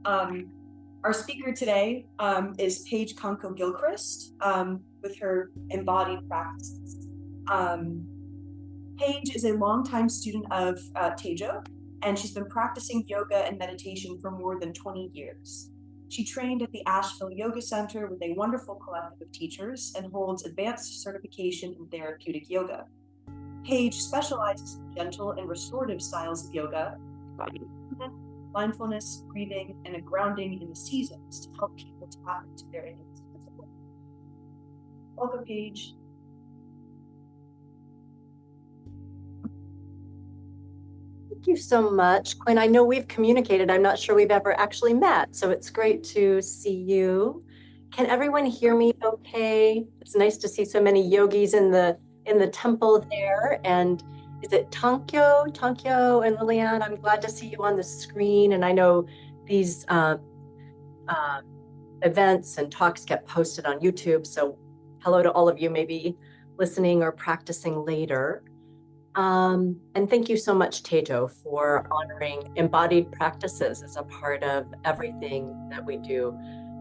Our speaker today is Paige Kanko Gilchrist with her embodied practices. Paige is a longtime student of Tejo, and she's been practicing yoga and meditation for more than 20 years. She trained at the Asheville Yoga Center with a wonderful collective of teachers and holds advanced certification in therapeutic yoga. Paige specializes in gentle and restorative styles of yoga, mindfulness, breathing, and a grounding in the seasons to help people tap into their innate wisdom. Welcome, Paige. Thank you so much, Quinn. I know we've communicated. I'm not sure we've ever actually met, so it's great to see you. Can everyone hear me okay? It's nice to see so many yogis in the temple there. And is it Tankyo and Liliane? I'm glad to see you on the screen. And I know these events and talks get posted on YouTube. So hello to all of you maybe listening or practicing later. And thank you so much, Tejo, for honoring embodied practices as a part of everything that we do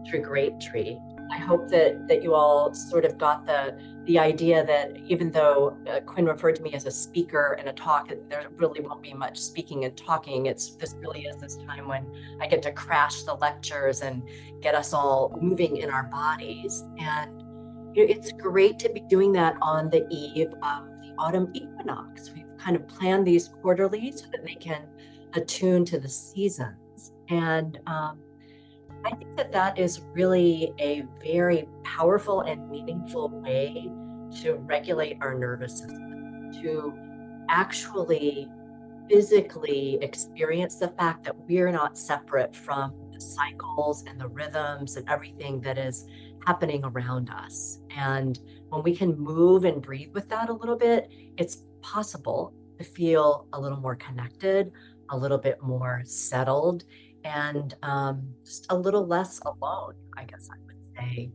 through Great Tree. I hope that you all sort of got the idea that even though Quinn referred to me as a speaker and a talk, there really won't be much speaking and talking. This really is this time when I get to crash the lectures and get us all moving in our bodies. And it's great to be doing that on the eve of the autumn equinox. We've kind of planned these quarterly so that they can attune to the seasons. And I think that is really a very powerful and meaningful way to regulate our nervous system, to actually physically experience the fact that we're not separate from the cycles and the rhythms and everything that is happening around us. And when we can move and breathe with that a little bit, it's possible to feel a little more connected, a little bit more settled, and just a little less alone, I guess I would say.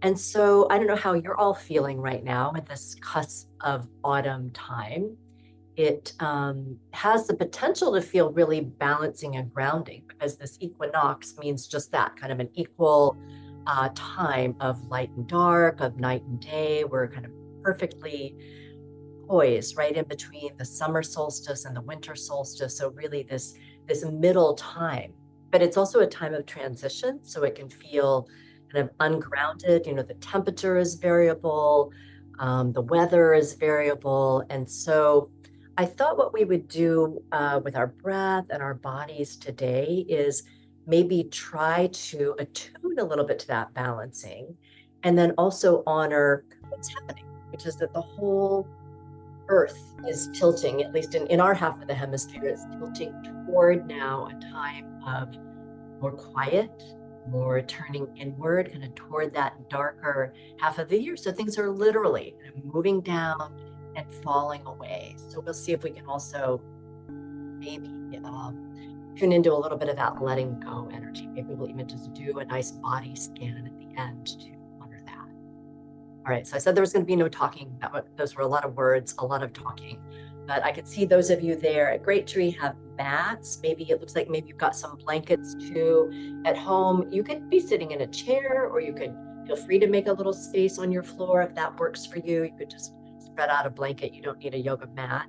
And so I don't know how you're all feeling right now at this cusp of autumn time. It has the potential to feel really balancing and grounding, because this equinox means just that, kind of an equal time of light and dark, of night and day. We're kind of perfectly poised right in between the summer solstice and the winter solstice. So really this middle time, but it's also a time of transition. So it can feel kind of ungrounded. The temperature is variable, the weather is variable. And so I thought what we would do with our breath and our bodies today is maybe try to attune a little bit to that balancing, and then also honor what's happening, which is that the whole Earth is tilting, at least in our half of the hemisphere, is tilting toward now a time of more quiet, more turning inward, kind of toward that darker half of the year. So things are literally kind of moving down and falling away. So we'll see if we can also maybe tune into a little bit of that letting go energy. Maybe we'll even just do a nice body scan at the end to honor that. All right, so I said there was going to be no talking. Those were a lot of words, a lot of talking. But I could see those of you there at Great Tree have mats. Maybe it looks like maybe you've got some blankets too at home. You could be sitting in a chair, or you could feel free to make a little space on your floor if that works for you. You could just spread out a blanket. You don't need a yoga mat.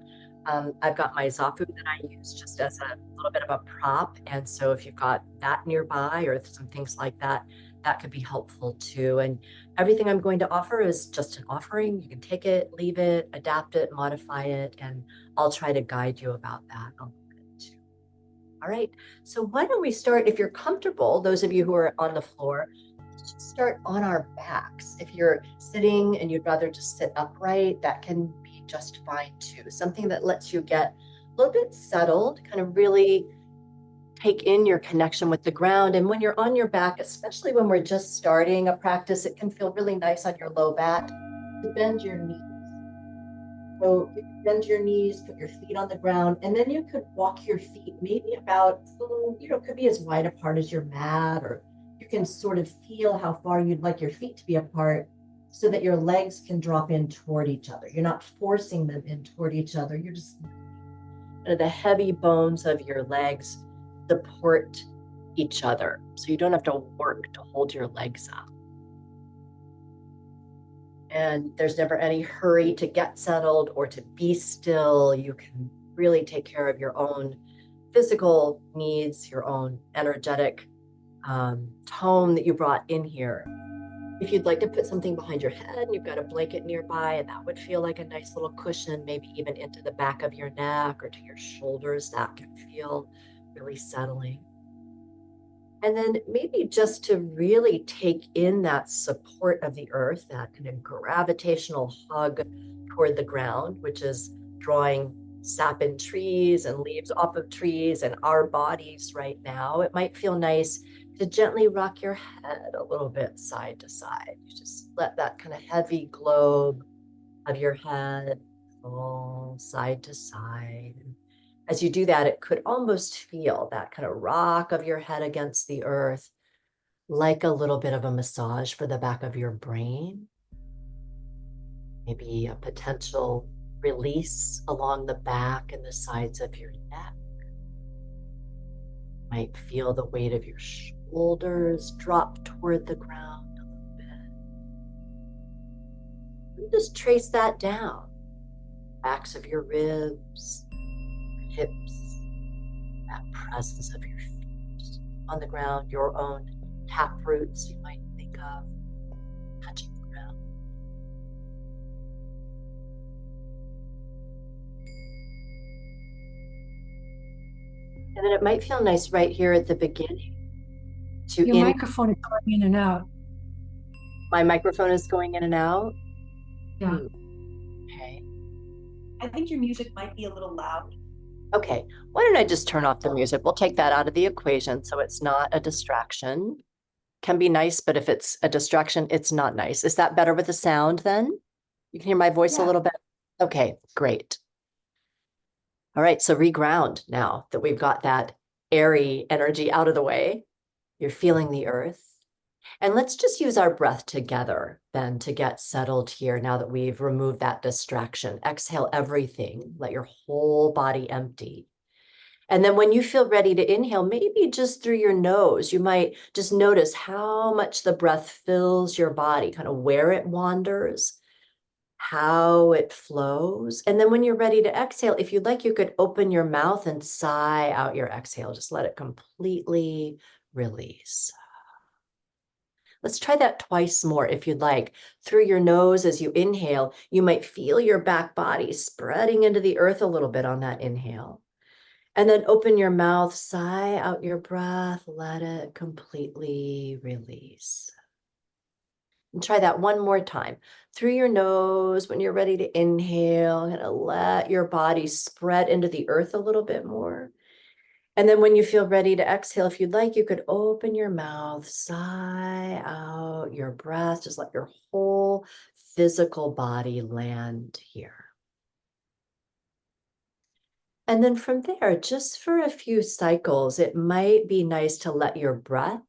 I've got my zafu that I use just as a little bit of a prop. And so if you've got that nearby or some things like that, that could be helpful too. And everything I'm going to offer is just an offering. You can take it, leave it, adapt it, modify it, and I'll try to guide you about that a little bit too. All right, so why don't we start, if you're comfortable, those of you who are on the floor, let's just start on our backs. If you're sitting and you'd rather just sit upright, that can be just fine too. Something that lets you get a little bit settled, kind of really take in your connection with the ground. And when you're on your back, especially when we're just starting a practice, it can feel really nice on your low back to bend your knees. So you can bend your knees, put your feet on the ground, and then you could walk your feet maybe about, could be as wide apart as your mat, or you can sort of feel how far you'd like your feet to be apart so that your legs can drop in toward each other. You're not forcing them in toward each other. You're just the heavy bones of your legs support each other. So you don't have to work to hold your legs up. And there's never any hurry to get settled or to be still. You can really take care of your own physical needs, your own energetic tone that you brought in here. If you'd like to put something behind your head and you've got a blanket nearby, and that would feel like a nice little cushion, maybe even into the back of your neck or to your shoulders, that can feel really settling. And then maybe just to really take in that support of the earth, that kind of gravitational hug toward the ground, which is drawing sap in trees and leaves off of trees and our bodies right now. It might feel nice to gently rock your head a little bit side to side. You just let that kind of heavy globe of your head fall side to side. As you do that, it could almost feel that kind of rock of your head against the earth, like a little bit of a massage for the back of your brain. Maybe a potential release along the back and the sides of your neck. Might feel the weight of your shoulders drop toward the ground a little bit. And just trace that down. Backs of your ribs, hips, that presence of your feet on the ground, your own tap roots you might think of touching the ground. And then it might feel nice right here at the beginning to Your microphone is going in and out. My microphone is going in and out? Yeah. Okay. I think your music might be a little loud. Okay, why don't I just turn off the music? We'll take that out of the equation so it's not a distraction. Can be nice, but if it's a distraction, it's not nice. Is that better with the sound then? You can hear my voice a little bit? Okay, great. All right, so reground now that we've got that airy energy out of the way. You're feeling the earth. And let's just use our breath together then to get settled here now that we've removed that distraction. Exhale everything, let your whole body empty. And then when you feel ready to inhale, maybe just through your nose, you might just notice how much the breath fills your body, kind of where it wanders, how it flows. And then when you're ready to exhale, if you'd like, you could open your mouth and sigh out your exhale. Just let it completely release. Let's try that twice more if you'd like. Through your nose as you inhale, you might feel your back body spreading into the earth a little bit on that inhale. And then open your mouth, sigh out your breath, let it completely release. And try that one more time. Through your nose, when you're ready to inhale, kind of let your body spread into the earth a little bit more. And then when you feel ready to exhale, if you'd like, you could open your mouth, sigh out your breath, just let your whole physical body land here. And then from there, just for a few cycles, it might be nice to let your breath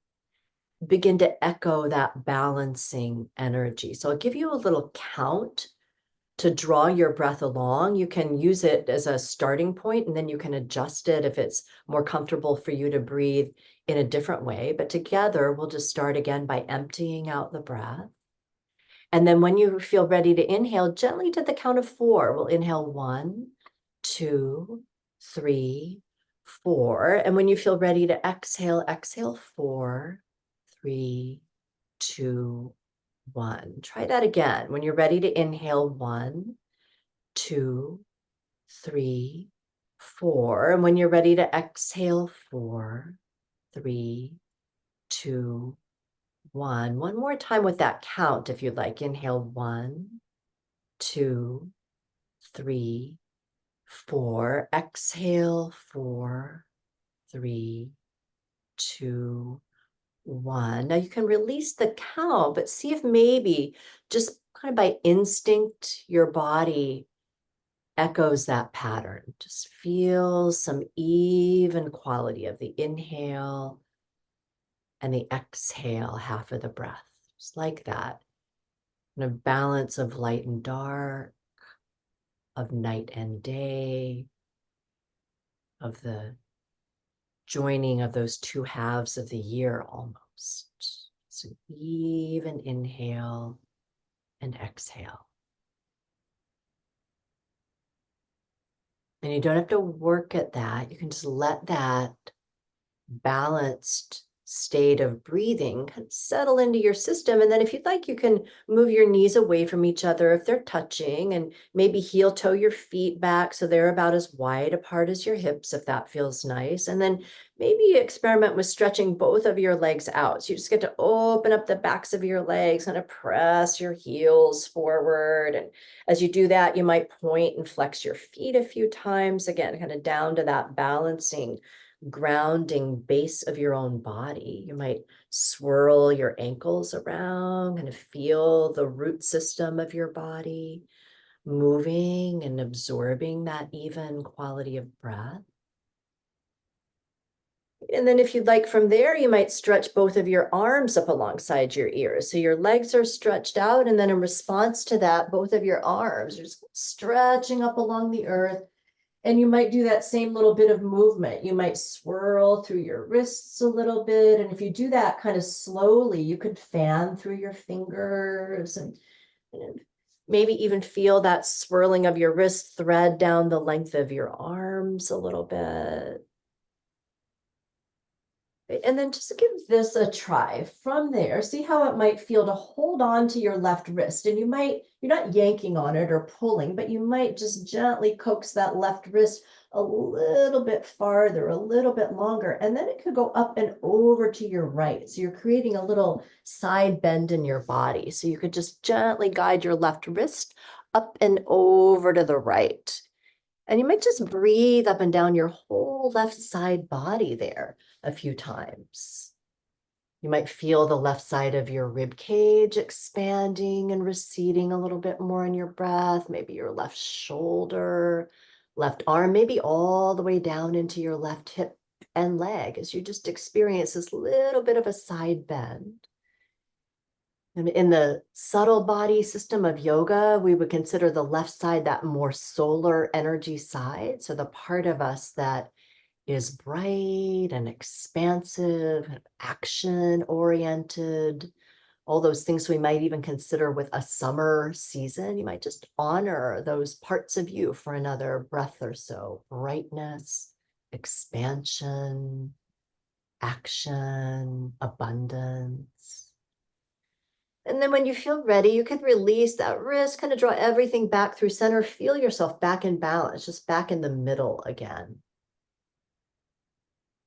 begin to echo that balancing energy. So I'll give you a little count to draw your breath along. You can use it as a starting point, and then you can adjust it if it's more comfortable for you to breathe in a different way. But together, we'll just start again by emptying out the breath. And then when you feel ready to inhale, gently to the count of 4, we'll inhale 1, 2, 3, 4. And when you feel ready to exhale, exhale 4, 3, 2, 1. Try that again. When you're ready to inhale, 1, 2, 3, 4. And when you're ready to exhale, 4, 3, 2, 1. One more time with that count if you'd like. Inhale 1, 2, 3, 4. Exhale 4, 3, 2, 1. Now you can release the count, but see if maybe just kind of by instinct, your body echoes that pattern. Just feel some even quality of the inhale and the exhale half of the breath, just like that. And a balance of light and dark, of night and day, of the joining of those two halves of the year almost. So even inhale and exhale. And you don't have to work at that. You can just let that balanced state of breathing kind of settle into your system. And then if you'd like, you can move your knees away from each other if they're touching, and maybe heel toe your feet back so they're about as wide apart as your hips, if that feels nice. And then maybe experiment with stretching both of your legs out. So you just get to open up the backs of your legs, kind of press your heels forward. And as you do that, you might point and flex your feet a few times, again, kind of down to that balancing, grounding base of your own body. You might swirl your ankles around, kind of feel the root system of your body moving and absorbing that even quality of breath. And then if you'd like from there, you might stretch both of your arms up alongside your ears. So your legs are stretched out, and then in response to that, both of your arms are just stretching up along the earth. And you might do that same little bit of movement. You might swirl through your wrists a little bit. And if you do that kind of slowly, you could fan through your fingers and maybe even feel that swirling of your wrist thread down the length of your arms a little bit. And then just give this a try. From there, see how it might feel to hold on to your left wrist. And you're not yanking on it or pulling, but you might just gently coax that left wrist a little bit farther, a little bit longer. And then it could go up and over to your right. So you're creating a little side bend in your body. So you could just gently guide your left wrist up and over to the right. And you might just breathe up and down your whole left side body there a few times. You might feel the left side of your rib cage expanding and receding a little bit more in your breath, maybe your left shoulder, left arm, maybe all the way down into your left hip and leg as you just experience this little bit of a side bend. And in the subtle body system of yoga, we would consider the left side that more solar energy side. So the part of us that is bright and expansive, action oriented, all those things we might even consider with a summer season. You might just honor those parts of you for another breath or so. Brightness, expansion, action, abundance. And then when you feel ready, you can release that wrist, kind of draw everything back through center. Feel yourself back in balance, just back in the middle again.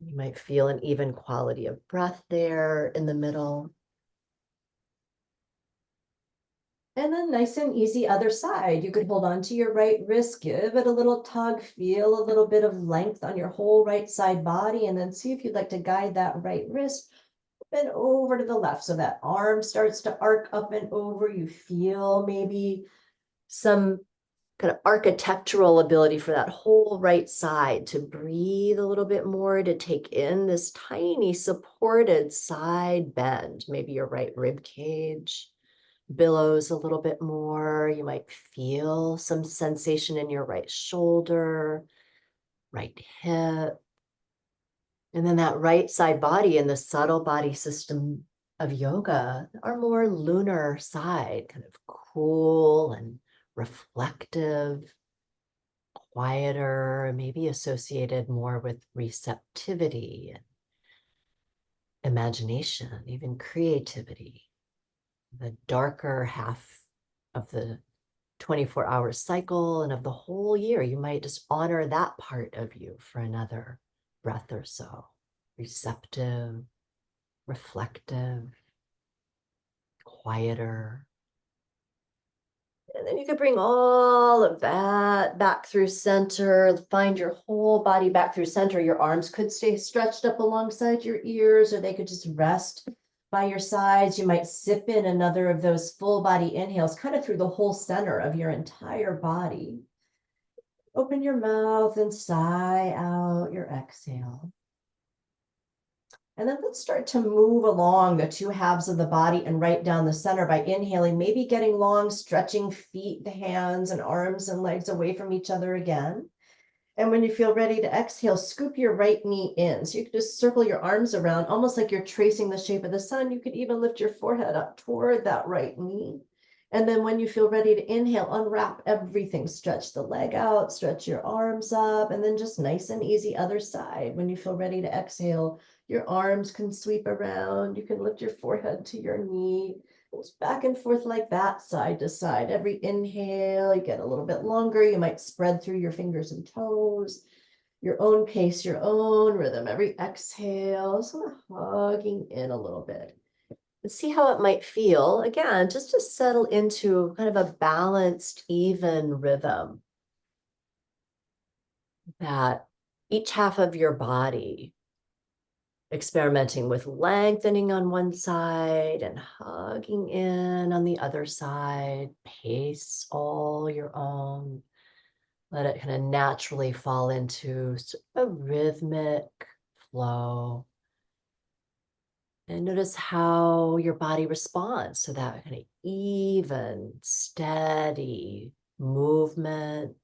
You might feel an even quality of breath there in the middle. And then nice and easy other side. You could hold on to your right wrist, give it a little tug, feel a little bit of length on your whole right side body, and then see if you'd like to guide that right wrist and over to the left. So that arm starts to arc up and over. You feel maybe some kind of architectural ability for that whole right side to breathe a little bit more, to take in this tiny supported side bend. Maybe your right rib cage billows a little bit more. You might feel some sensation in your right shoulder, right hip. And then that right side body in the subtle body system of yoga, our more lunar side, kind of cool and reflective, quieter, maybe associated more with receptivity and imagination, even creativity. The darker half of the 24-hour cycle and of the whole year, you might just honor that part of you for another breath or so. Receptive, reflective, quieter. And then you could bring all of that back through center, find your whole body back through center. Your arms could stay stretched up alongside your ears, or they could just rest by your sides. You might sip in another of those full body inhales, kind of through the whole center of your entire body. Open your mouth and sigh out your exhale. And then let's start to move along the two halves of the body and right down the center by inhaling, maybe getting long, stretching feet, hands, and arms and legs away from each other again. And when you feel ready to exhale, scoop your right knee in. So you can just circle your arms around, almost like you're tracing the shape of the sun. You could even lift your forehead up toward that right knee. And then when you feel ready to inhale, unwrap everything. Stretch the leg out, stretch your arms up, and then just nice and easy other side. When you feel ready to exhale, your arms can sweep around. You can lift your forehead to your knee. It's back and forth like that, side to side. Every inhale, you get a little bit longer. You might spread through your fingers and toes, your own pace, your own rhythm. Every exhale, sort of hugging in a little bit. And see how it might feel. Again, just to settle into kind of a balanced, even rhythm. That each half of your body experimenting with lengthening on one side and hugging in on the other side, pace all your own. Let it kind of naturally fall into a rhythmic flow. And notice how your body responds to that kind of even, steady movement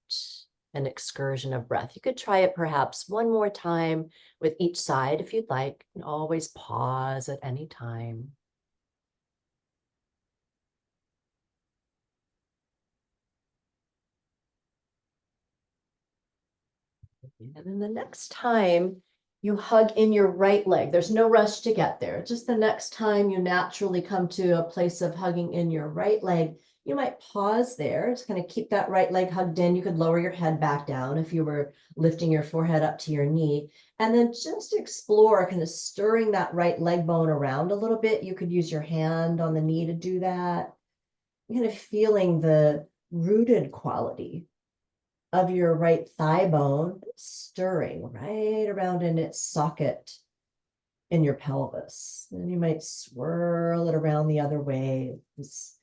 and excursion of breath. You could try it perhaps one more time with each side if you'd like, and always pause at any time. And then the next time you hug in your right leg, there's no rush to get there. Just the next time you naturally come to a place of hugging in your right leg, you might pause there. Just kind of keep that right leg hugged in. You could lower your head back down if you were lifting your forehead up to your knee. And then just explore kind of stirring that right leg bone around a little bit. You could use your hand on the knee to do that. Kind of feeling the rooted quality of your right thigh bone stirring right around in its socket in your pelvis. And you might swirl it around the other way. This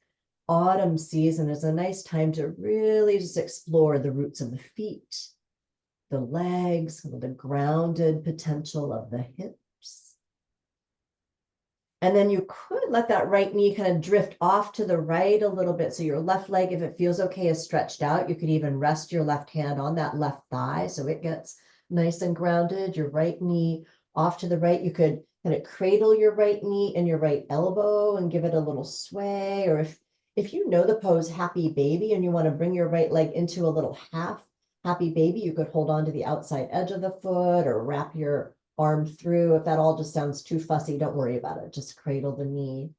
autumn season is a nice time to really just explore the roots of the feet, the legs, the grounded potential of the hips. And then you could let that right knee kind of drift off to the right a little bit. So your left leg, if it feels okay, is stretched out. You could even rest your left hand on that left thigh so it gets nice and grounded. Your right knee off to the right. You could kind of cradle your right knee and your right elbow and give it a little sway. Or if you know the pose happy baby and you want to bring your right leg into a little half happy baby, you could hold on to the outside edge of the foot or wrap your arm through. If that all just sounds too fussy, don't worry about it. Just cradle the knee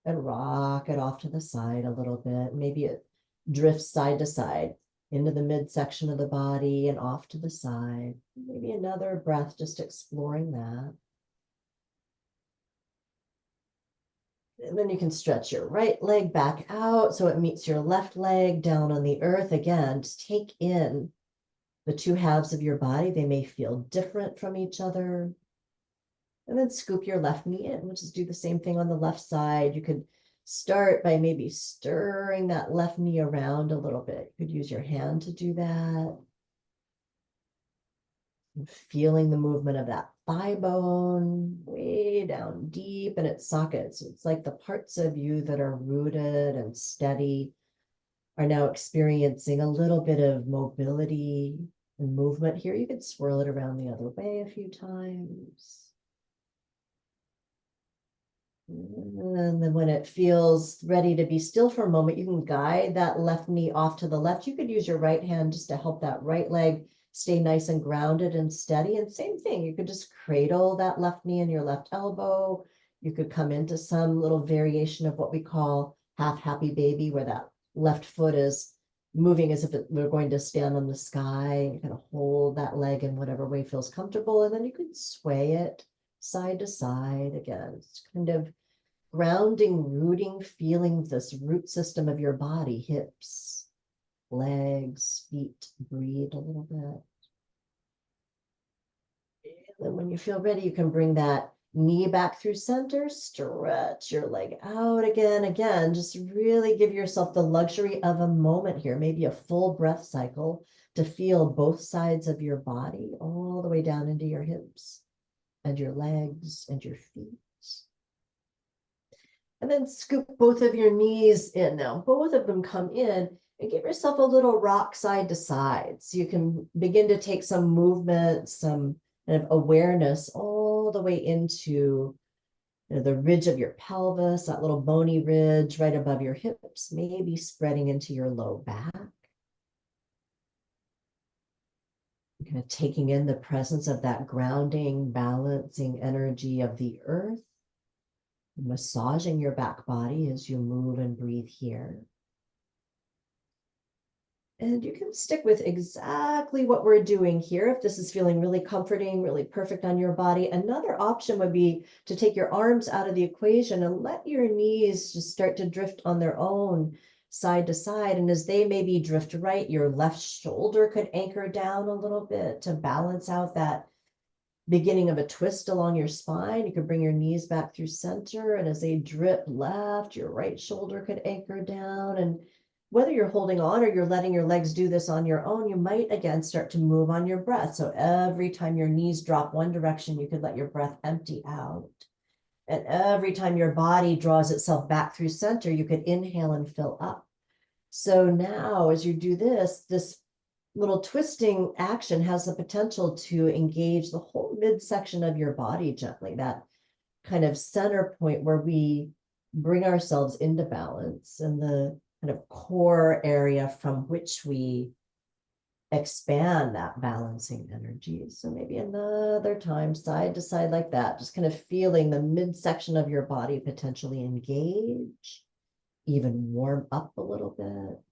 and rock it off to the side a little bit. Maybe it drifts side to side into the midsection of the body and off to the side. Maybe another breath, just exploring that. And then you can stretch your right leg back out so it meets your left leg down on the earth. Again, just take in the two halves of your body. They may feel different from each other. And then scoop your left knee in. We'll just do the same thing on the left side. You could start by maybe stirring that left knee around a little bit. You could use your hand to do that. And feeling the movement of that thigh bone way down deep in its socket. So it's like the parts of you that are rooted and steady are now experiencing a little bit of mobility and movement here. You could swirl it around the other way a few times. And then when it feels ready to be still for a moment, you can guide that left knee off to the left. You could use your right hand just to help that right leg stay nice and grounded and steady. And same thing, you could just cradle that left knee in your left elbow. You could come into some little variation of what we call half happy baby, where that left foot is moving as if we're going to stand on the sky. You kind of hold that leg in whatever way feels comfortable. And then you could sway it side to side again. It's kind of grounding, rooting, feeling this root system of your body, hips, legs, feet, breathe a little bit. And then when you feel ready, you can bring that knee back through center, stretch your leg out again. Again, just really give yourself the luxury of a moment here, maybe a full breath cycle to feel both sides of your body all the way down into your hips and your legs and your feet. And then scoop both of your knees in now. Both of them come in. And give yourself a little rock side to side. So you can begin to take some movement, some kind of awareness all the way into the ridge of your pelvis, that little bony ridge right above your hips, maybe spreading into your low back. Kind of taking in the presence of that grounding, balancing energy of the earth, massaging your back body as you move and breathe here. And you can stick with exactly what we're doing here if this is feeling really comforting, really perfect on your body. Another option would be to take your arms out of the equation and let your knees just start to drift on their own side to side. And as they maybe drift right, your left shoulder could anchor down a little bit to balance out that beginning of a twist along your spine. You could bring your knees back through center, and as they drip left, your right shoulder could anchor down. And whether you're holding on or you're letting your legs do this on your own, you might again start to move on your breath. So every time your knees drop one direction, you could let your breath empty out. And every time your body draws itself back through center, you could inhale and fill up. So now as you do this little twisting action has the potential to engage the whole midsection of your body gently, that kind of center point where we bring ourselves into balance, and the kind of core area from which we expand that balancing energy. So maybe another time, side to side like that, just kind of feeling the midsection of your body potentially engage, even warm up a little bit.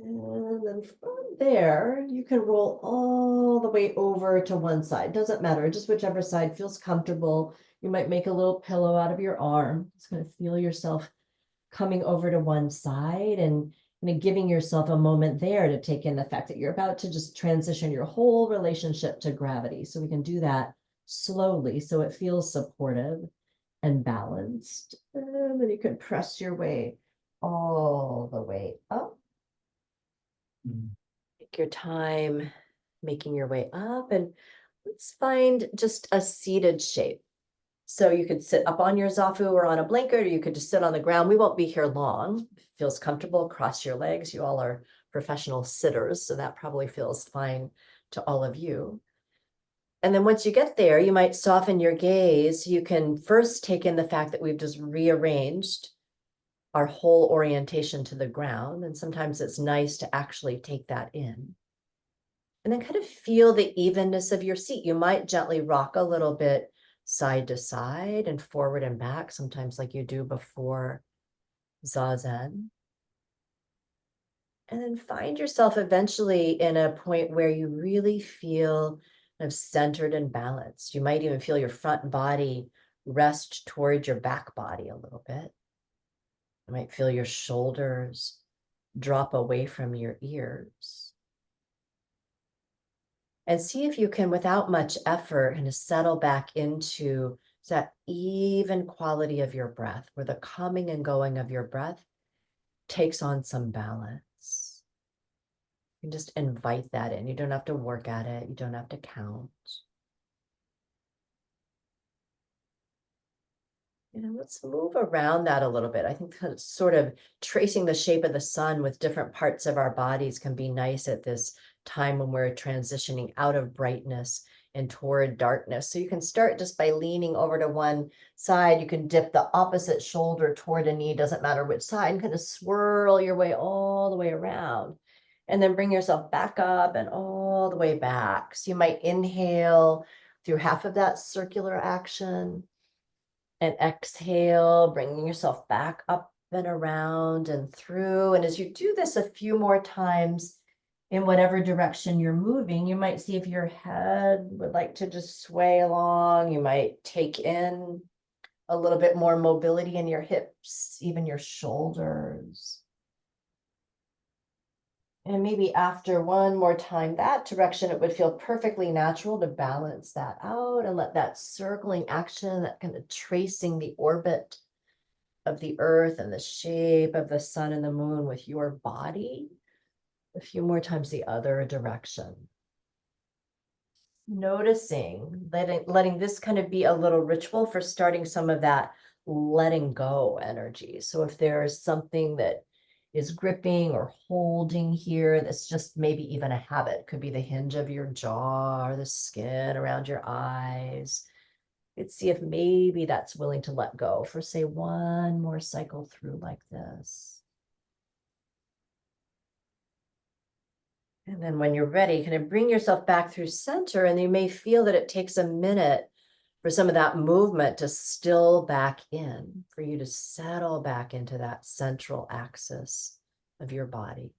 And then from there, you can roll all the way over to one side. Doesn't matter, just whichever side feels comfortable. You might make a little pillow out of your arm. Just going to feel yourself coming over to one side and giving yourself a moment there to take in the fact that you're about to just transition your whole relationship to gravity. So we can do that slowly so it feels supportive and balanced. And then you can press your way all the way up. Take your time making your way up, and let's find just a seated shape. So you could sit up on your zafu or on a blanket, or you could just sit on the ground. We won't be here long. If it feels comfortable, cross your legs. You all are professional sitters, so that probably feels fine to all of you. And then once you get there, you might soften your gaze. You can first take in the fact that we've just rearranged our whole orientation to the ground. And sometimes it's nice to actually take that in. And then kind of feel the evenness of your seat. You might gently rock a little bit side to side and forward and back, sometimes like you do before Zazen. And then find yourself eventually in a point where you really feel kind of centered and balanced. You might even feel your front body rest toward your back body a little bit. You might feel your shoulders drop away from your ears. And see if you can, without much effort, kind of settle back into that even quality of your breath, where the coming and going of your breath takes on some balance. You can just invite that in. You don't have to work at it. You don't have to count. Let's move around that a little bit. I think sort of tracing the shape of the sun with different parts of our bodies can be nice at this time when we're transitioning out of brightness and toward darkness. So you can start just by leaning over to one side. You can dip the opposite shoulder toward a knee, doesn't matter which side, and kind of swirl your way all the way around. And then bring yourself back up and all the way back. So you might inhale through half of that circular action. And exhale, bringing yourself back up and around and through. And as you do this a few more times in whatever direction you're moving, you might see if your head would like to just sway along. You might take in a little bit more mobility in your hips, even your shoulders. And maybe after one more time that direction, it would feel perfectly natural to balance that out and let that circling action, that kind of tracing the orbit of the earth and the shape of the sun and the moon with your body, a few more times the other direction. Noticing, letting this kind of be a little ritual for starting some of that letting go energy. So if there's something that is gripping or holding here, that's just maybe even a habit, could be the hinge of your jaw or the skin around your eyes. Let's see if maybe that's willing to let go for, say, one more cycle through like this. And then when you're ready, kind of bring yourself back through center, and you may feel that it takes a minute for some of that movement to still back in, for you to settle back into that central axis of your body.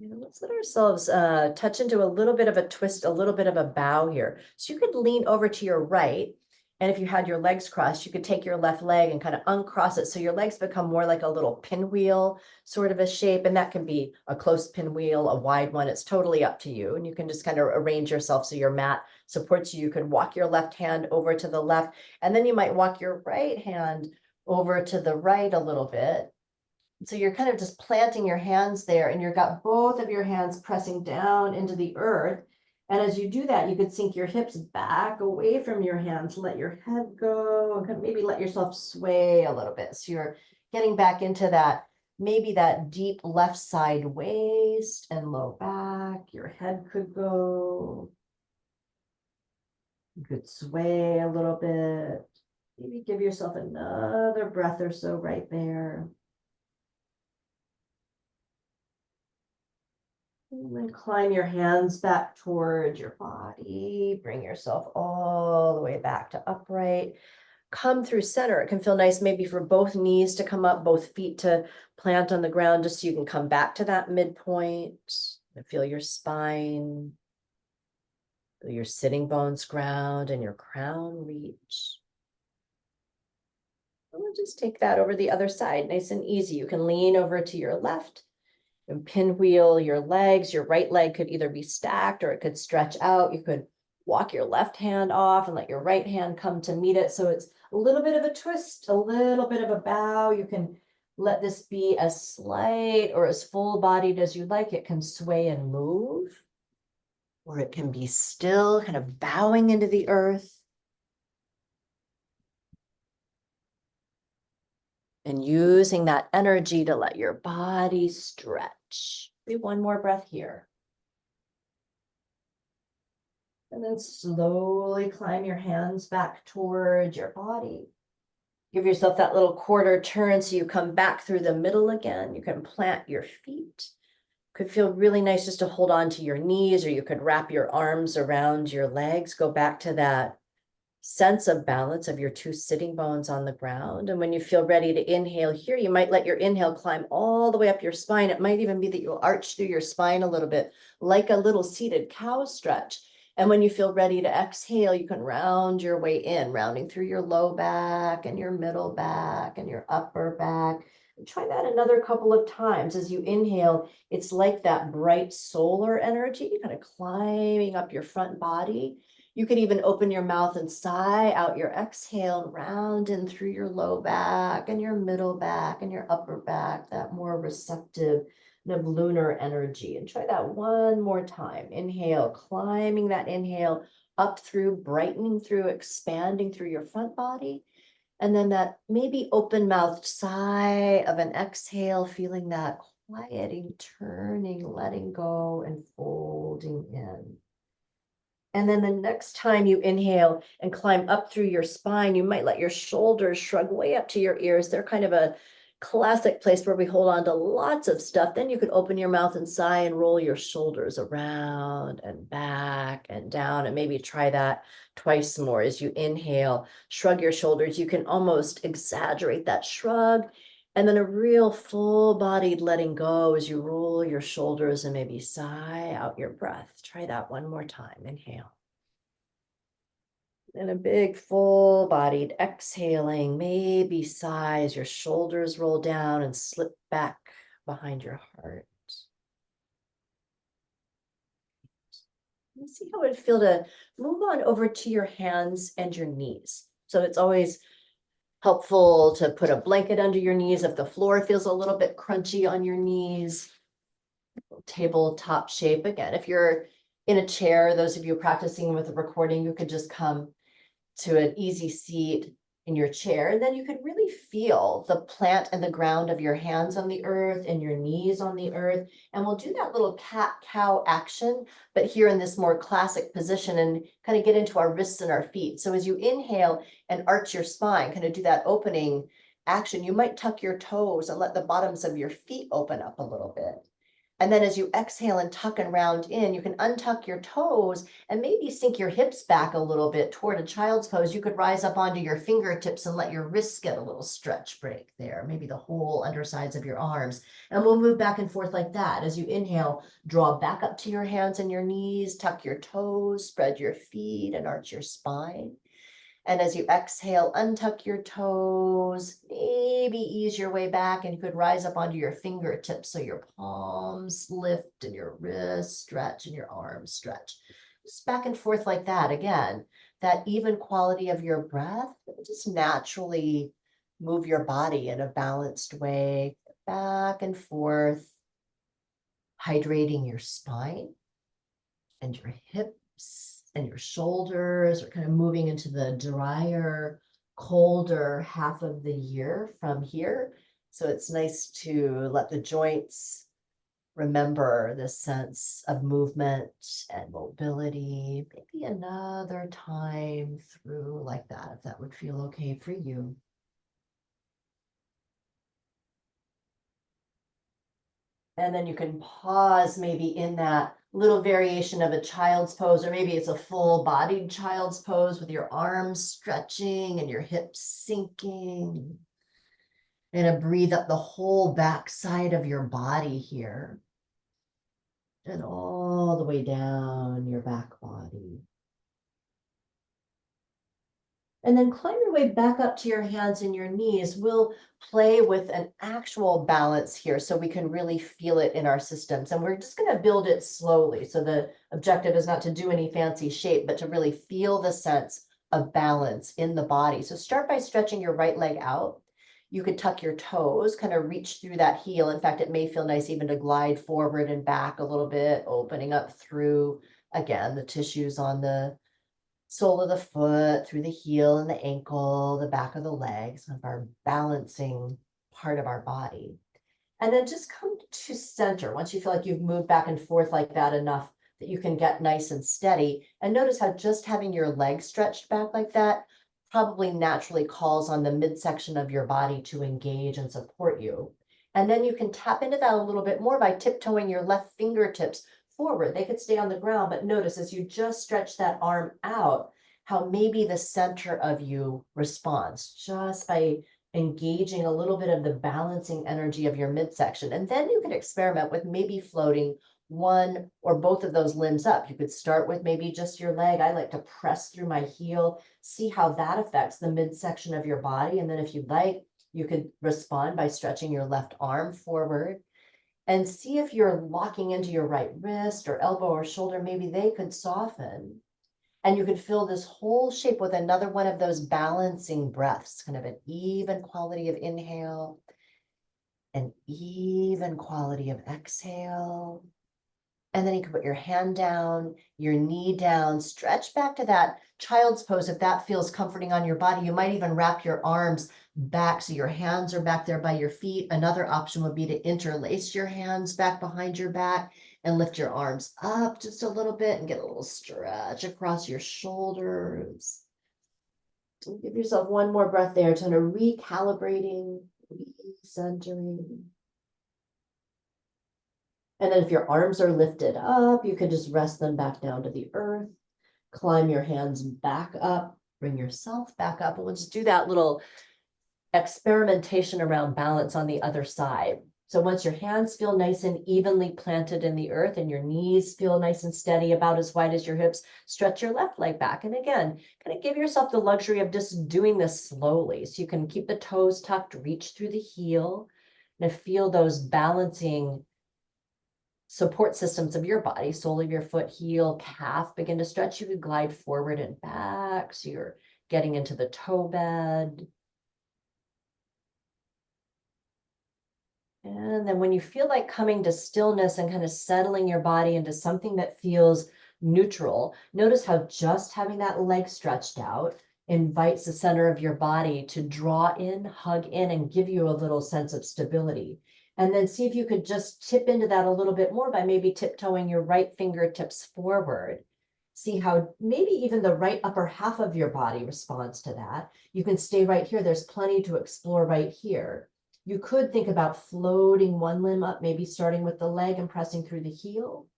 Let's let ourselves touch into a little bit of a twist, a little bit of a bow here. So you could lean over to your right. And if you had your legs crossed, you could take your left leg and kind of uncross it. So your legs become more like a little pinwheel sort of a shape. And that can be a close pinwheel, a wide one. It's totally up to you. And you can just kind of arrange yourself so your mat supports you. You could walk your left hand over to the left, and then you might walk your right hand over to the right a little bit. So you're kind of just planting your hands there, and you've got both of your hands pressing down into the earth. And as you do that, you could sink your hips back away from your hands, let your head go, and maybe let yourself sway a little bit. So you're getting back into that, maybe that deep left side waist and low back. Your head could go. You could sway a little bit. Maybe give yourself another breath or so right there. And then climb your hands back towards your body. Bring yourself all the way back to upright. Come through center. It can feel nice maybe for both knees to come up, both feet to plant on the ground, just so you can come back to that midpoint. And feel your spine, feel your sitting bones ground, and your crown reach. And we'll just take that over the other side, nice and easy. You can lean over to your left and pinwheel your legs. Your right leg could either be stacked or it could stretch out. You could walk your left hand off and let your right hand come to meet it. So it's a little bit of a twist, a little bit of a bow. You can let this be as slight or as full-bodied as you like. It can sway and move, or it can be still, kind of bowing into the earth. And using that energy to let your body stretch. Maybe one more breath here. And then slowly climb your hands back towards your body. Give yourself that little quarter turn so you come back through the middle again. You can plant your feet. Could feel really nice just to hold on to your knees, or you could wrap your arms around your legs. Go back to that sense of balance of your two sitting bones on the ground. And when you feel ready to inhale here, you might let your inhale climb all the way up your spine. It might even be that you'll arch through your spine a little bit, like a little seated cow stretch. And when you feel ready to exhale, you can round your way in, rounding through your low back and your middle back and your upper back. And try that another couple of times. As you inhale, it's like that bright solar energy kind of climbing up your front body. You could even open your mouth and sigh out your exhale and round in through your low back and your middle back and your upper back, that more receptive kind of lunar energy. And try that one more time. Inhale, climbing that inhale up through, brightening through, expanding through your front body. And then that maybe open-mouthed sigh of an exhale, feeling that quieting, turning, letting go, and folding in. And then the next time you inhale and climb up through your spine, you might let your shoulders shrug way up to your ears. They're kind of a classic place where we hold on to lots of stuff. Then you could open your mouth and sigh and roll your shoulders around and back and down. And maybe try that twice more. As you inhale, shrug your shoulders. You can almost exaggerate that shrug. And then a real full-bodied letting go as you roll your shoulders and maybe sigh out your breath. Try that one more time. Inhale. And a big full-bodied exhaling, maybe sigh as your shoulders roll down and slip back behind your heart. And see how it would feel to move on over to your hands and your knees. So it's always helpful to put a blanket under your knees if the floor feels a little bit crunchy on your knees. Tabletop shape. Again, if you're in a chair, those of you practicing with the recording, you could just come to an easy seat in your chair. And then you could really feel the plant and the ground of your hands on the earth and your knees on the earth. And we'll do that little cat-cow action, but here in this more classic position, and kind of get into our wrists and our feet. So as you inhale and arch your spine, kind of do that opening action, you might tuck your toes and let the bottoms of your feet open up a little bit. And then as you exhale and tuck and round in, you can untuck your toes and maybe sink your hips back a little bit toward a child's pose. You could rise up onto your fingertips and let your wrists get a little stretch break there, maybe the whole undersides of your arms. And we'll move back and forth like that. As you inhale, draw back up to your hands and your knees, tuck your toes, spread your feet, and arch your spine. And as you exhale, untuck your toes, maybe ease your way back, and you could rise up onto your fingertips so your palms lift and your wrists stretch and your arms stretch. Just back and forth like that. Again, that even quality of your breath, just naturally move your body in a balanced way, back and forth, hydrating your spine and your hips and your shoulders are kind of moving into the drier, colder half of the year from here. So it's nice to let the joints remember this sense of movement and mobility. Maybe another time through like that, if that would feel okay for you. And then you can pause maybe in that little variation of a child's pose, or maybe it's a full-bodied child's pose with your arms stretching and your hips sinking. And breathe up the whole back side of your body here. And all the way down your back body. And then climb your way back up to your hands and your knees. We'll play with an actual balance here so we can really feel it in our systems. And we're just going to build it slowly. So the objective is not to do any fancy shape, but to really feel the sense of balance in the body. So start by stretching your right leg out. You could tuck your toes, kind of reach through that heel. In fact, it may feel nice even to glide forward and back a little bit, opening up through, again, the tissues on the sole of the foot, through the heel and the ankle, the back of the legs, kind of our balancing part of our body. And then just come to center once you feel like you've moved back and forth like that enough that you can get nice and steady. And notice how just having your legs stretched back like that probably naturally calls on the midsection of your body to engage and support you. And then you can tap into that a little bit more by tiptoeing your left fingertips forward. They could stay on the ground, but notice as you just stretch that arm out, how maybe the center of you responds just by engaging a little bit of the balancing energy of your midsection. And then you can experiment with maybe floating one or both of those limbs up. You could start with maybe just your leg. I like to press through my heel, see how that affects the midsection of your body. And then if you'd like, you could respond by stretching your left arm forward. And see if you're locking into your right wrist or elbow or shoulder, maybe they could soften. And you could fill this whole shape with another one of those balancing breaths, kind of an even quality of inhale, an even quality of exhale. And then you can put your hand down, your knee down, stretch back to that child's pose. If that feels comforting on your body, you might even wrap your arms back so your hands are back there by your feet. Another option would be to interlace your hands back behind your back and lift your arms up just a little bit and get a little stretch across your shoulders. And give yourself one more breath there, kind of recalibrating, recentering. And then if your arms are lifted up, you can just rest them back down to the earth. Climb your hands back up, bring yourself back up. And we'll just do that little experimentation around balance on the other side. So once your hands feel nice and evenly planted in the earth and your knees feel nice and steady, about as wide as your hips, stretch your left leg back. And again, kind of give yourself the luxury of just doing this slowly. So you can keep the toes tucked, reach through the heel, and feel those balancing support systems of your body, sole of your foot, heel, calf, begin to stretch. You could glide forward and back. So you're getting into the toe bed. And then when you feel like coming to stillness and kind of settling your body into something that feels neutral, notice how just having that leg stretched out, invites the center of your body to draw in, hug in, and give you a little sense of stability. And then see if you could just tip into that a little bit more by maybe tiptoeing your right fingertips forward. See how maybe even the right upper half of your body responds to that. You can stay right here. There's plenty to explore right here. You could think about floating one limb up, maybe starting with the leg and pressing through the heel,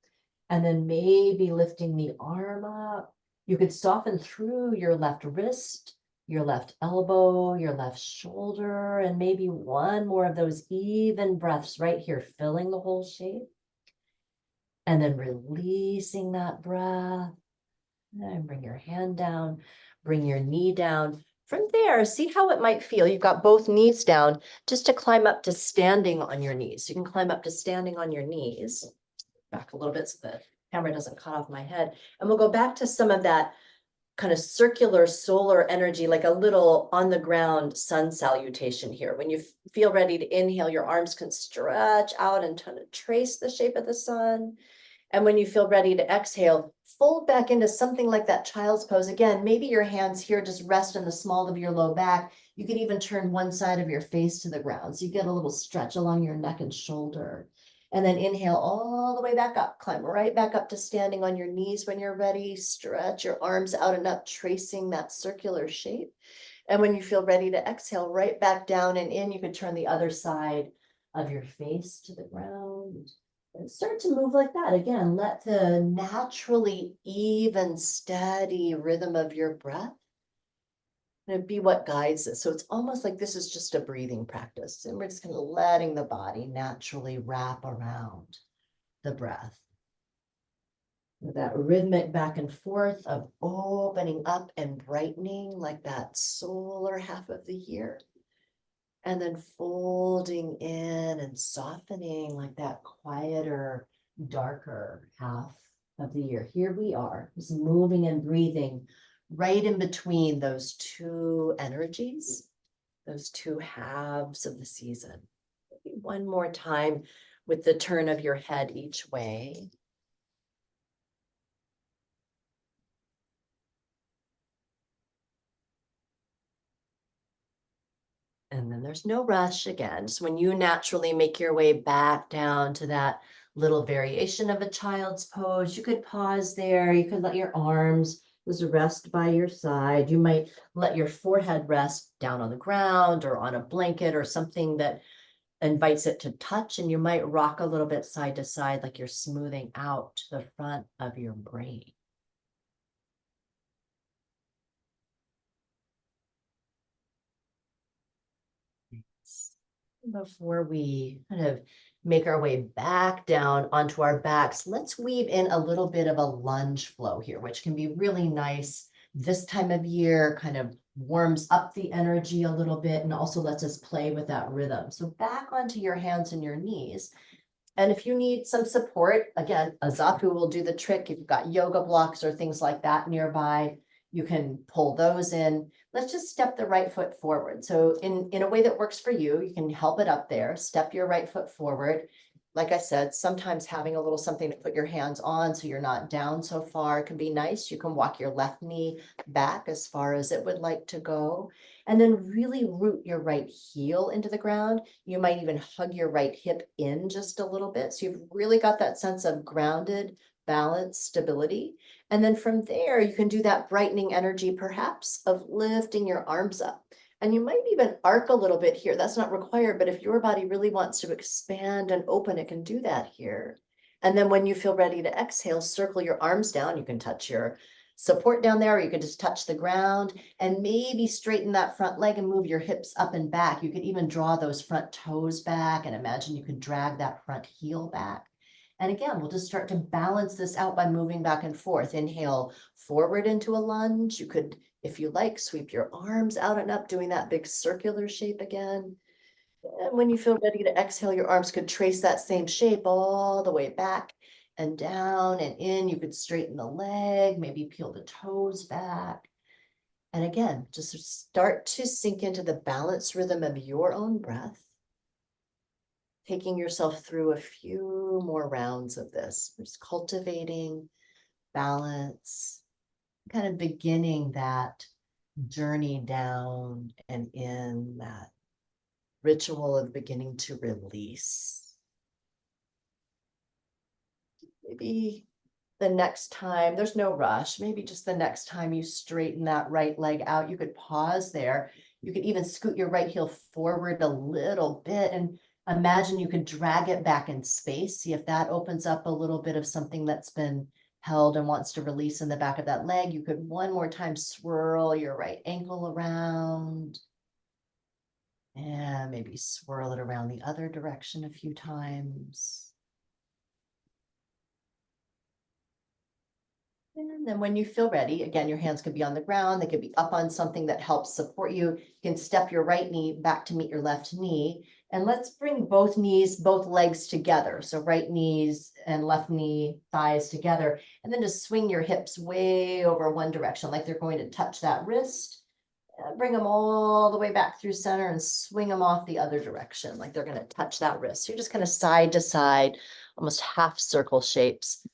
and then maybe lifting the arm up. You could soften through your left wrist, your left elbow, your left shoulder, and maybe one more of those even breaths right here, filling the whole shape. And then releasing that breath. And bring your hand down, bring your knee down. From there, see how it might feel. You've got both knees down, just to climb up to standing on your knees. You can climb up to standing on your knees. Back a little bit so the camera doesn't cut off my head. And we'll go back to some of that kind of circular solar energy, like a little on the ground sun salutation here. When you feel ready to inhale, your arms can stretch out and kind of trace the shape of the sun. And when you feel ready to exhale, fold back into something like that child's pose. Again, maybe your hands here just rest in the small of your low back. You could even turn one side of your face to the ground, so you get a little stretch along your neck and shoulder. And then inhale all the way back up, climb right back up to standing on your knees when you're ready. Stretch your arms out and up, tracing that circular shape. And when you feel ready to exhale, right back down and in. You can turn the other side of your face to the ground. And start to move like that. Again, let the naturally even, steady rhythm of your breath be what guides us. So it's almost like this is just a breathing practice. And we're just kind of letting the body naturally wrap around the breath. With that rhythmic back and forth of opening up and brightening like that solar half of the year. And then folding in and softening like that quieter, darker half of the year. Here we are, just moving and breathing right in between those two energies, those two halves of the season. Maybe one more time with the turn of your head each way. And then there's no rush again. So when you naturally make your way back down to that little variation of a child's pose, you could pause there. You could let your arms just rest by your side. You might let your forehead rest down on the ground or on a blanket or something that invites it to touch. And you might rock a little bit side to side, like you're smoothing out the front of your brain. Before we kind of make our way back down onto our backs, let's weave in a little bit of a lunge flow here, which can be really nice this time of year, kind of warms up the energy a little bit and also lets us play with that rhythm. So back onto your hands and your knees. And if you need some support, again, a zapu will do the trick. If you've got yoga blocks or things like that nearby, you can pull those in. Let's just step the right foot forward. So in a way that works for you, you can help it up there. Step your right foot forward. Like I said, sometimes having a little something to put your hands on so you're not down so far can be nice. You can walk your left knee back as far as it would like to go. And then really root your right heel into the ground. You might even hug your right hip in just a little bit. So you've really got that sense of grounded, balance, stability. And then from there, you can do that brightening energy, perhaps, of lifting your arms up. And you might even arc a little bit here. That's not required, but if your body really wants to expand and open, it can do that here. And then when you feel ready to exhale, circle your arms down. You can touch your support down there, or you can just touch the ground and maybe straighten that front leg and move your hips up and back. You could even draw those front toes back and imagine you could drag that front heel back. And again, we'll just start to balance this out by moving back and forth. Inhale forward into a lunge. You could, if you like, sweep your arms out and up, doing that big circular shape again. And when you feel ready to exhale, your arms could trace that same shape all the way back and down and in. You could straighten the leg, maybe peel the toes back. And again, just start to sink into the balanced rhythm of your own breath, taking yourself through a few more rounds of this, just cultivating balance, kind of beginning that journey down and in that ritual of beginning to release. Maybe the next time, there's no rush, maybe just the next time you straighten that right leg out, you could pause there. You could even scoot your right heel forward a little bit and imagine you could drag it back in space. See if that opens up a little bit of something that's been held and wants to release in the back of that leg. You could one more time swirl your right ankle around. And maybe swirl it around the other direction a few times. And then when you feel ready, again, your hands could be on the ground. They could be up on something that helps support you. You can step your right knee back to meet your left knee. And let's bring both knees, both legs together. So right knees and left knee, thighs together. And then just swing your hips way over one direction, like they're going to touch that wrist. Bring them all the way back through center and swing them off the other direction, like they're going to touch that wrist. So you're just kind of side to side, almost half circle shapes,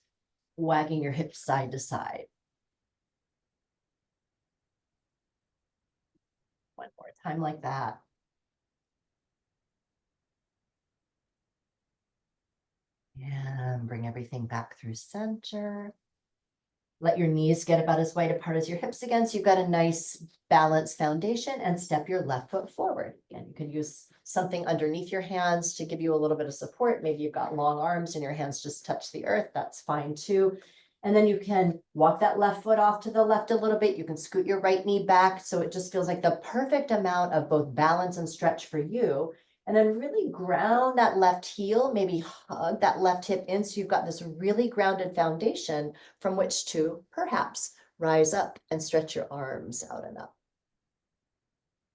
wagging your hips side to side. One more time like that. And bring everything back through center. Let your knees get about as wide apart as your hips again, so you've got a nice balanced foundation, and step your left foot forward. Again, you can use something underneath your hands to give you a little bit of support. Maybe you've got long arms and your hands just touch the earth. That's fine too. And then you can walk that left foot off to the left a little bit. You can scoot your right knee back so it just feels like the perfect amount of both balance and stretch for you. And then really ground that left heel, maybe hug that left hip in so you've got this really grounded foundation from which to perhaps rise up and stretch your arms out and up.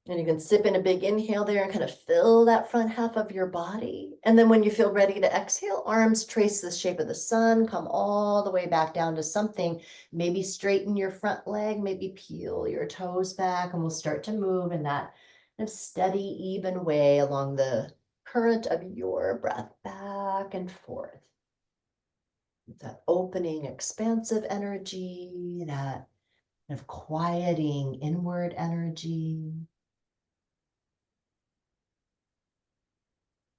And you can sip in a big inhale there and kind of fill that front half of your body. And then when you feel ready to exhale, arms trace the shape of the sun, come all the way back down to something. Maybe straighten your front leg, maybe peel your toes back, and we'll start to move in that steady, even way along the current of your breath back and forth. That opening, expansive energy, that kind of quieting inward energy.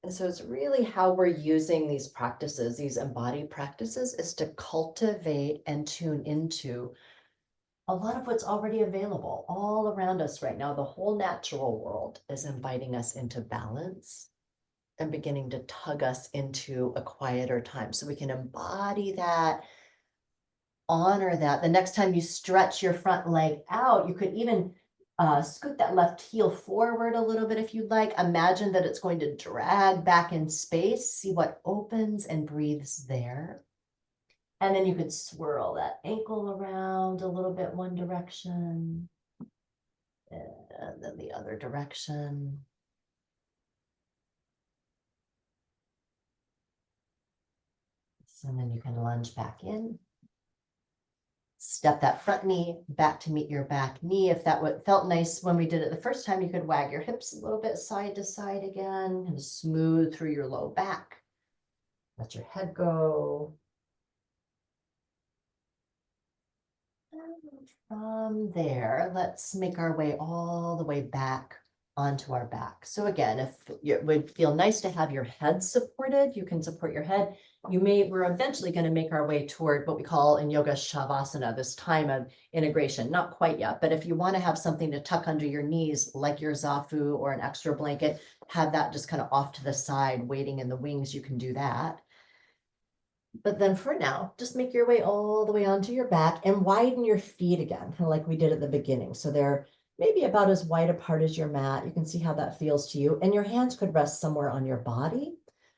And so it's really how we're using these practices, these embodied practices, is to cultivate and tune into a lot of what's already available all around us right now. The whole natural world is inviting us into balance and beginning to tug us into a quieter time. So we can embody that, honor that. The next time you stretch your front leg out, you could even scoot that left heel forward a little bit if you'd like. Imagine that it's going to drag back in space. See what opens and breathes there. And then you could swirl that ankle around a little bit one direction, and then the other direction. And then you can lunge back in. Step that front knee back to meet your back knee. If that felt nice when we did it the first time, you could wag your hips a little bit side to side again and smooth through your low back. Let your head go. And from there, let's make our way all the way back onto our back. So again, if it would feel nice to have your head supported, you can support your head. We're eventually going to make our way toward what we call in yoga shavasana, this time of integration. Not quite yet, but if you want to have something to tuck under your knees, like your zafu or an extra blanket, have that just kind of off to the side, waiting in the wings, you can do that. But then for now, just make your way all the way onto your back and widen your feet again, kind of like we did at the beginning. So they're maybe about as wide apart as your mat. You can see how that feels to you. And your hands could rest somewhere on your body.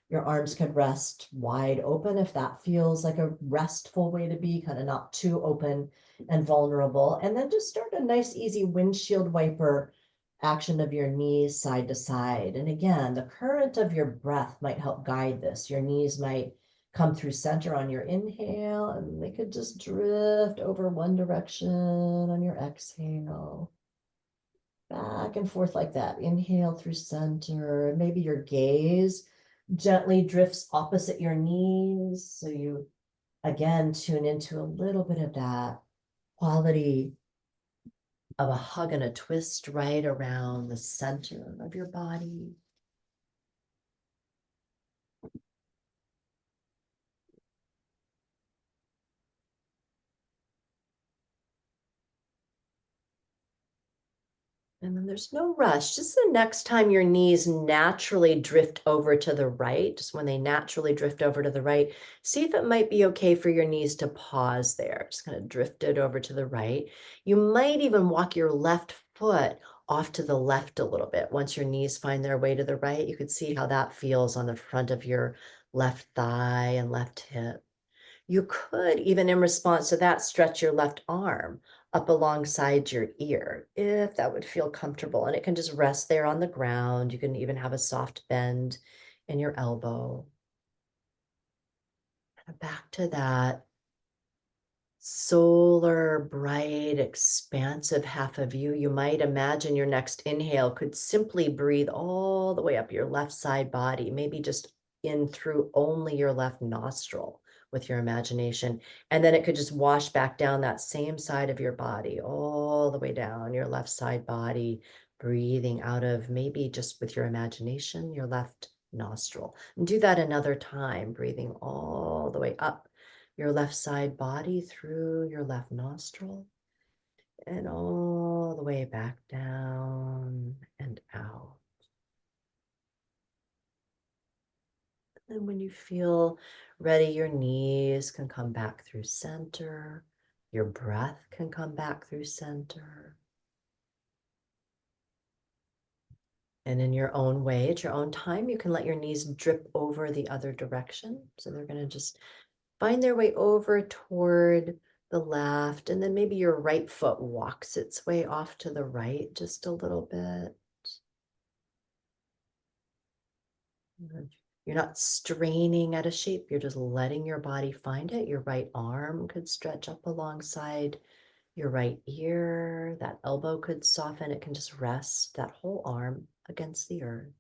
Your arms could rest wide open if that feels like a restful way to be, kind of not too open and vulnerable. And then just start a nice, easy windshield wiper action of your knees side to side. And again, the current of your breath might help guide this. Your knees might come through center on your inhale, and they could just drift over one direction on your exhale. Back and forth like that. Inhale through center. Maybe your gaze gently drifts opposite your knees. So you, again, tune into a little bit of that quality of a hug and a twist right around the center of your body. And then there's no rush. Just the next time your knees naturally drift over to the right, just when they naturally drift over to the right, see if it might be okay for your knees to pause there. Just kind of drift it over to the right. You might even walk your left foot off to the left a little bit. Once your knees find their way to the right, you could see how that feels on the front of your left thigh and left hip. You could, even in response to that, stretch your left arm up alongside your ear, if that would feel comfortable. And it can just rest there on the ground. You can even have a soft bend in your elbow. Back to that solar, bright, expansive half of you. You might imagine your next inhale could simply breathe all the way up your left side body, maybe just in through only your left nostril with your imagination. And then it could just wash back down that same side of your body, all the way down your left side body, breathing out of maybe just with your imagination, your left nostril. And do that another time, breathing all the way up your left side body through your left nostril and all the way back down and out. And when you feel ready, your knees can come back through center. Your breath can come back through center. And in your own way, at your own time, you can let your knees drip over the other direction. So they're going to just find their way over toward the left, and then maybe your right foot walks its way off to the right just a little bit. You're not straining at a shape, you're just letting your body find it. Your right arm could stretch up alongside your right ear. That elbow could soften. It can just rest that whole arm against the earth.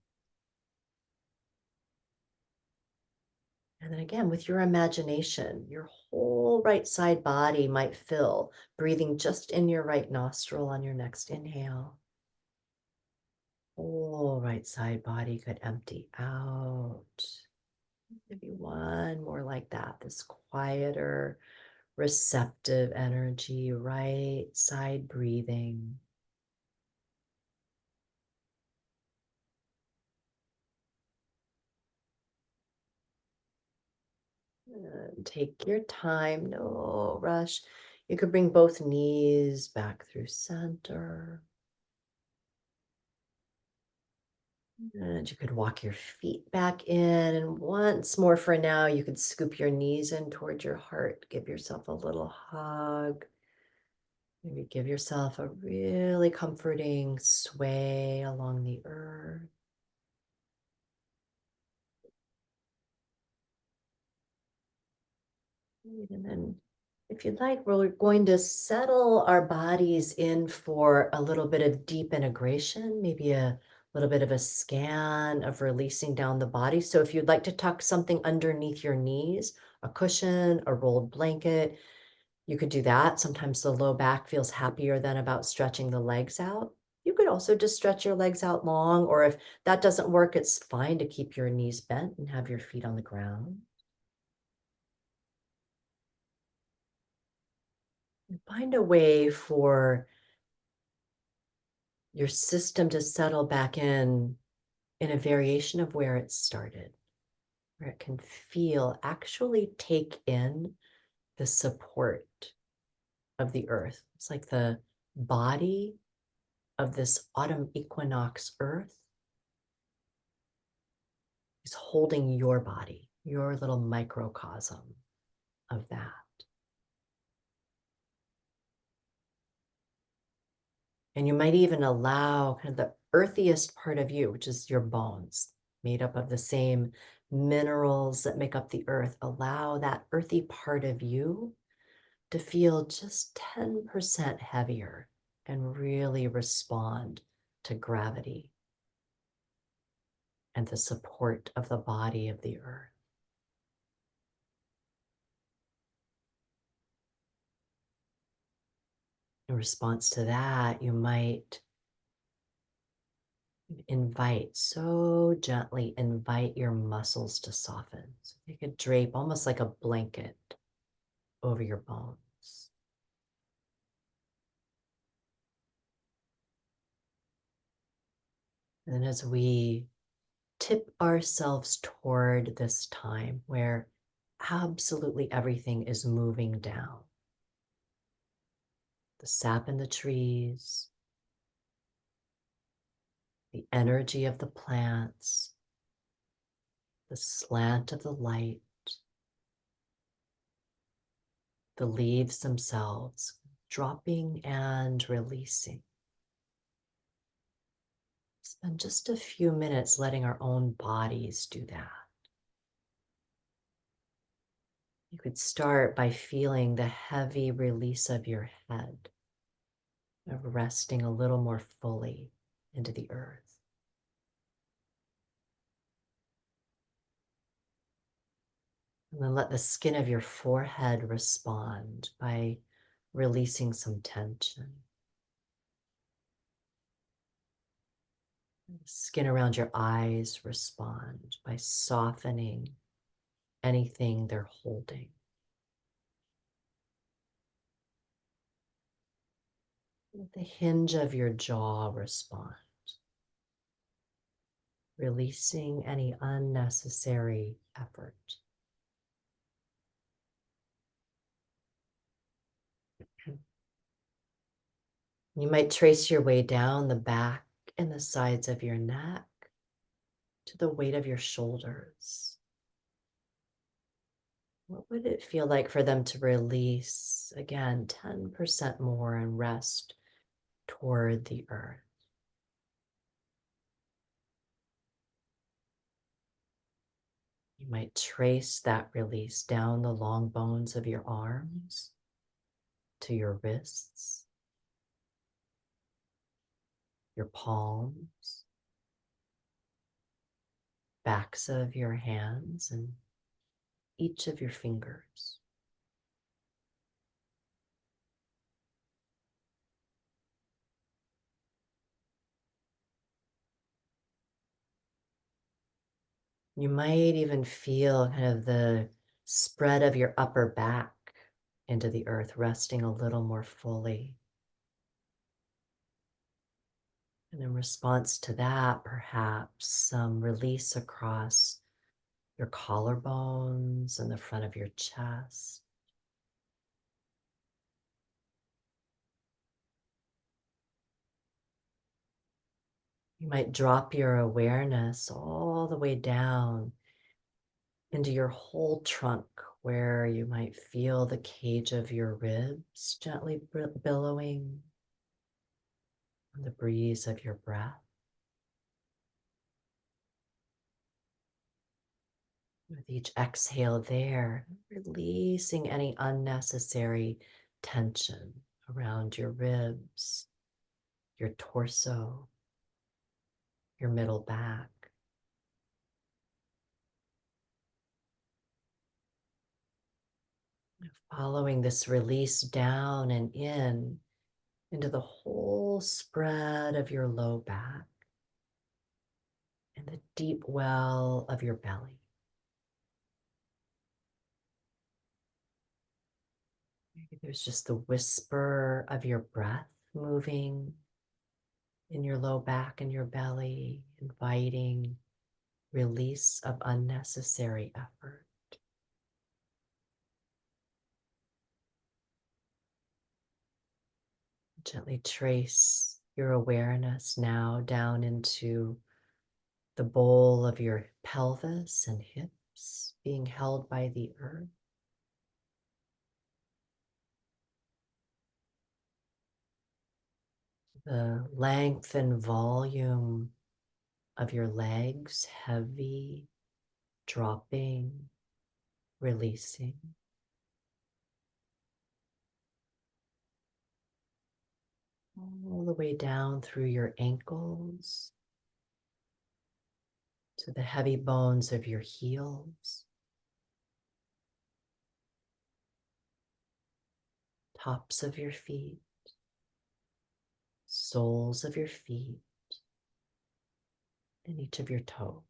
And then again, with your imagination, your whole right side body might fill, breathing just in your right nostril on your next inhale. Whole right side body could empty out. Maybe one more like that, this quieter, receptive energy, right side breathing. And take your time, no rush. You could bring both knees back through center. And you could walk your feet back in. And once more for now, you could scoop your knees in toward your heart. Give yourself a little hug. Maybe give yourself a really comforting sway along the earth. And then if you'd like, we're going to settle our bodies in for a little bit of deep integration, maybe a little bit of a scan of releasing down the body. So if you'd like to tuck something underneath your knees, a cushion, a rolled blanket, you could do that. Sometimes the low back feels happier than about stretching the legs out. You could also just stretch your legs out long, or if that doesn't work, it's fine to keep your knees bent and have your feet on the ground. Find a way for your system to settle back in a variation of where it started, where it can feel, actually take in the support of the earth. It's like the body of this autumn equinox earth is holding your body, your little microcosm of that. And you might even allow kind of the earthiest part of you, which is your bones, made up of the same minerals that make up the earth. Allow that earthy part of you to feel just 10% heavier and really respond to gravity and the support of the body of the earth. In response to that, you might so gently invite your muscles to soften. So take a drape, almost like a blanket over your bones. And as we tip ourselves toward this time where absolutely everything is moving down, the sap in the trees, the energy of the plants, the slant of the light, the leaves themselves dropping and releasing. Spend just a few minutes letting our own bodies do that. You could start by feeling the heavy release of your head, of resting a little more fully into the earth. And then let the skin of your forehead respond by releasing some tension. The skin around your eyes respond by softening anything they're holding. Let the hinge of your jaw respond, releasing any unnecessary effort. You might trace your way down the back and the sides of your neck to the weight of your shoulders. What would it feel like for them to release, again, 10% more and rest toward the earth? You might trace that release down the long bones of your arms to your wrists, your palms, backs of your hands, and each of your fingers. You might even feel kind of the spread of your upper back into the earth, resting a little more fully. And in response to that, perhaps some release across your collarbones and the front of your chest. You might drop your awareness all the way down into your whole trunk, where you might feel the cage of your ribs gently billowing on the breeze of your breath. With each exhale there, releasing any unnecessary tension around your ribs, your torso, your middle back. Following this release down and into the whole spread of your low back and the deep well of your belly. Maybe there's just the whisper of your breath moving in your low back and your belly, inviting release of unnecessary effort. Gently trace your awareness now down into the bowl of your pelvis and hips being held by the earth. The length and volume of your legs, heavy, dropping, releasing. All the way down through your ankles to the heavy bones of your heels, tops of your feet, soles of your feet and each of your toes.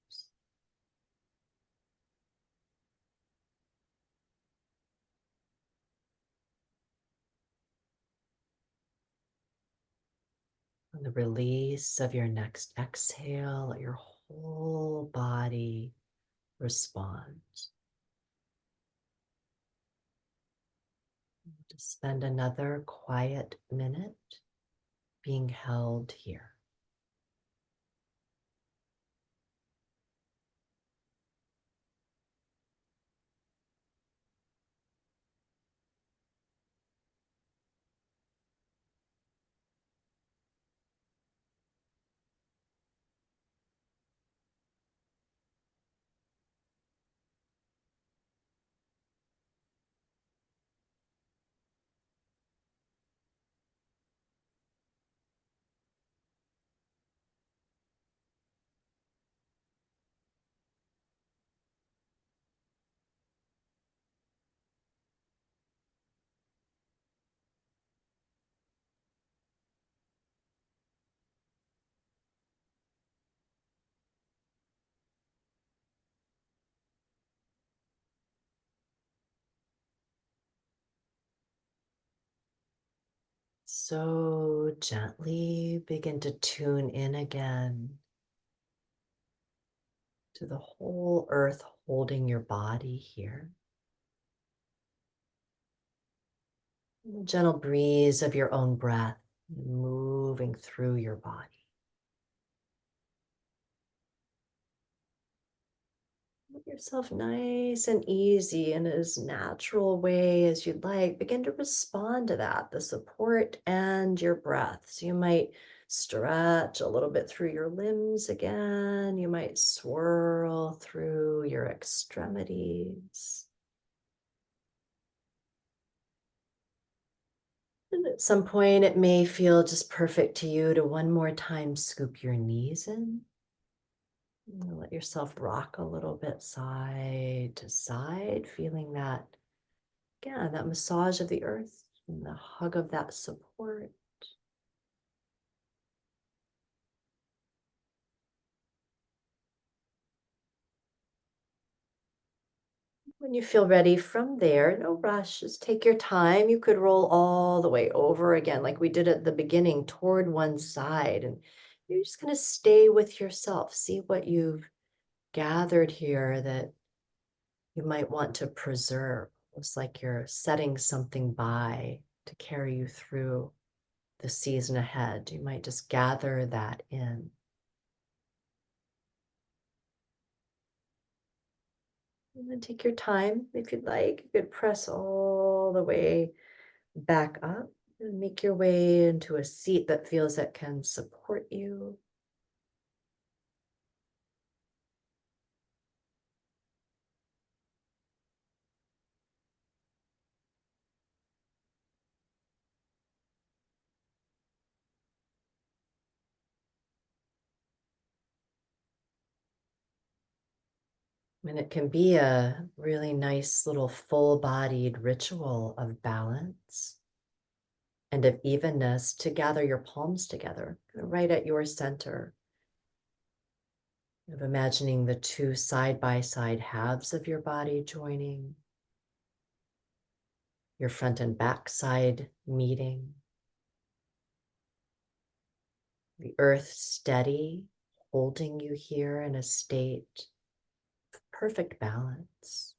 On the release of your next exhale, let your whole body respond. Just spend another quiet minute being held here. So gently begin to tune in again to the whole earth holding your body here. And the gentle breeze of your own breath moving through your body. Make yourself nice and easy in as natural way as you'd like. Begin to respond to that, the support and your breath. So you might stretch a little bit through your limbs again. You might swirl through your extremities. And at some point, it may feel just perfect to you to one more time scoop your knees in. Let yourself rock a little bit side to side, feeling that, again, that massage of the earth and the hug of that support. When you feel ready from there, no rush, just take your time. You could roll all the way over again, like we did at the beginning, toward one side. And you're just going to stay with yourself. See what you've gathered here that you might want to preserve. It's like you're setting something by to carry you through the season ahead. You might just gather that in. And then take your time if you'd like. You could press all the way back up and make your way into a seat that feels that can support you. And it can be a really nice little full-bodied ritual of balance and of evenness to gather your palms together, right at your center, of imagining the two side-by-side halves of your body joining, your front and back side meeting, the earth steady, holding you here in a state of perfect balance.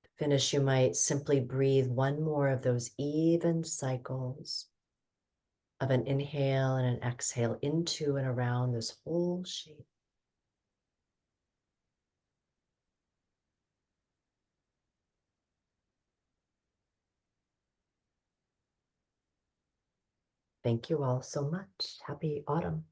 To finish, you might simply breathe one more of those even cycles of an inhale and an exhale into and around this whole shape. Thank you all so much. Happy autumn.